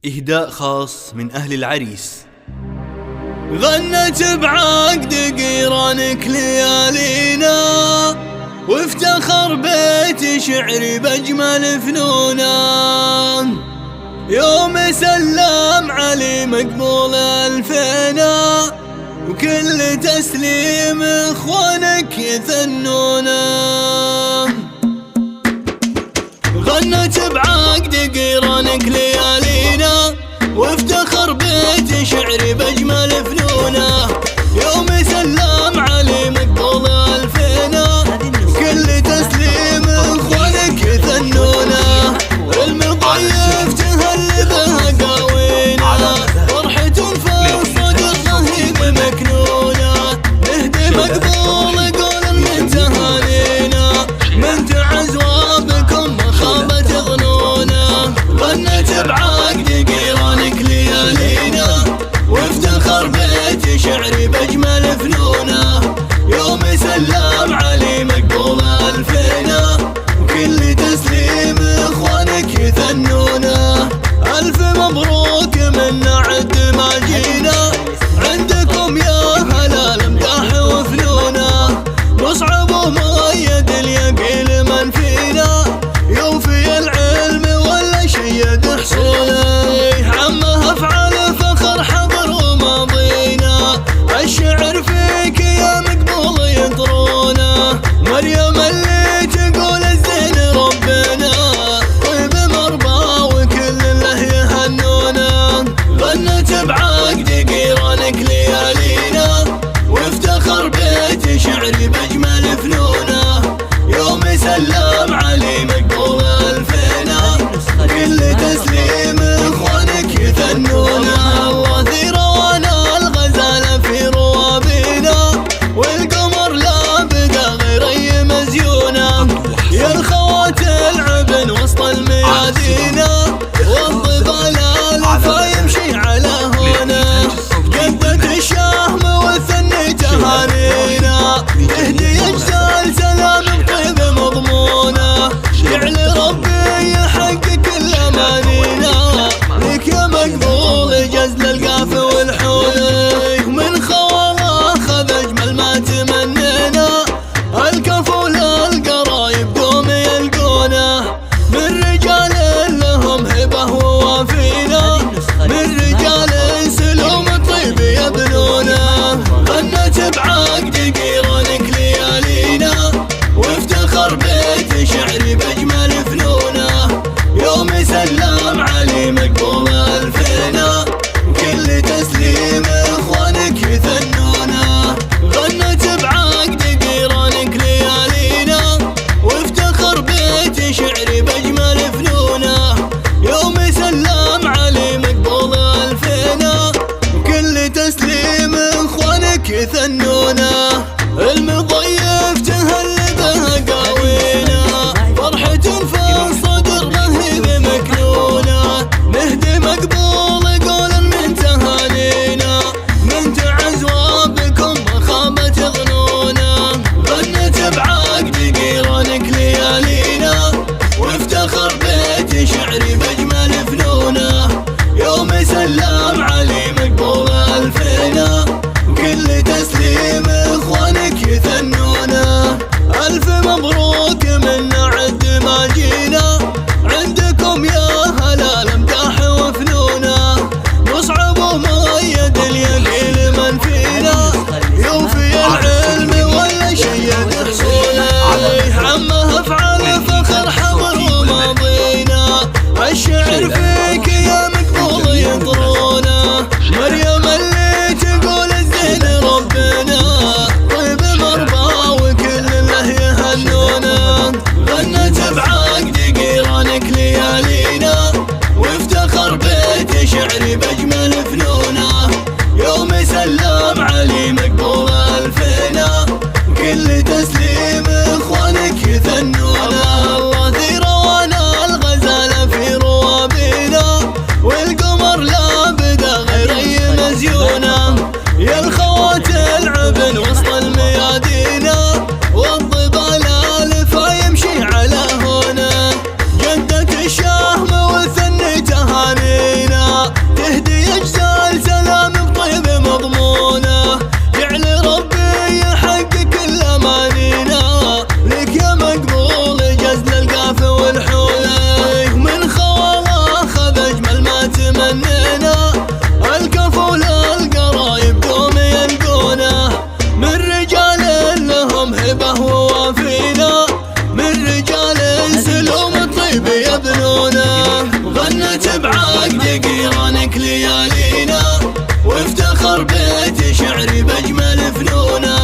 إهداء خاص من أهل العريس. غنت بعقد قيرانك ليالينا، وافتخر بيت شعري بأجمل فنونا. يوم سلم علي مقبول ألفينا، وكل تسليم إخوانك يثنونا. غنت بعقد قيرانك ليالينا، وافتخر بيت شعري بأجمل فنونا. يوم سلم علي مقبول ألفينا، وكل تسليم إخوانك يثنونا. المضيف تهل بها قاوينا، فرحة في الصدر رهيب مكنونة. نهدي مقبول قول من تهانينا، من تعز وابكم مخابة ظنونا. غنت بعقد قيرانك ليالينا، وافتخر بيت شعري بأجمل فنونا. يوم سلم علي مقبول ألفينا، وكل تسليم إخوانك يثنونا. ألف مبروك من عد ما جينا، عندكم يا هلا الامداح وفنونا. مصعب ومؤيد اليقين من فينا، يوفي العلم ولا شيد حصوله. عمه افعال فخر حضر وماضينا، الشعر فيك يا مقبول يطرونا. مريم اللي تقول الزين ربنا، طيب مربى وكل له يهنونا. غنت بعقد قيرانك ليالينا، وافتخر بيت شعري بأجمل فنونا. يوم سلم علي مقبول ألفينا، كل تسليم إخوانك يثنونا. وثير وانا الغزالة في روابينا، والقمر لا بدا غير أي مزيونة. يا الخوات العبن وسط الميادينا، والضبال الفا يمشي على هنا. جدت الشهم والثني تهانينا، تهدي أجزال سلام بطيب مضمونة. جعل ربي يحقق كل أمانينا، لك يا مقبول جزل القاف والحولي. من خواله أخذ أجمل ما تمنينا، الكفول القرايب دوم يلقونه. من رجال لهم هبة ووافينا، من رجال سلوم الطيب يبنونه. غنت بعقد قيرانك ليالينا، وافتخر بيت شعري بأجمل فنونا. يوم سلم علي مقبول ألفينا، وكل تسليم إخوانك يثنونا. غنت بعقد قيرانك ليالينا، وافتخر بيت شعري بأجمل فنونا. يوم سلم علي مقبول ألفينا، وكل تسليم إخوانك يثنونا. المضيف تهل بها قاوينا، فرحة في الصدر رهيب مكنونة. نهدي مقبول قول من تهانينا، من تعز وابكم مخابة ظنونا. غنت بعقد قيرانك ليالينا، وافتخر بيت شعري بأجمل فنونا. يوم سلم علي مقبول ألفينا، وكل تسليم إخوانك يثنونا. ألف مبروك من عد ما جينا، عندكم يا هلا الامداح وفنونا. مصعب ومؤيد اليقين من فينا، يوفي العلم ولا شيد حصوله. عمه افعال فخر حضر وماضينا، الشعر فيك يا مقبول يطرونا. مريم اللي تقول الزين ربنا، طيب مربى وكل له يهنونا. غنت بعقد قيرانك ليالينا، وافتخر بيت شعري بأجمل فنونا. يوم سلم علي مقبول ألفينا، وكل تسليم إخوانك يثنونا. وثير وانا الغزالة في روابينا، والقمر لا بدا غير أي مزيونة. يا الخوات العبن وسط الميادينا، والضبال الفا يمشي على هنا. جدت الشهم والثني تهانينا، بعقد قيرانك ليالينا، وافتخر بيت شعري بأجمل فنونه.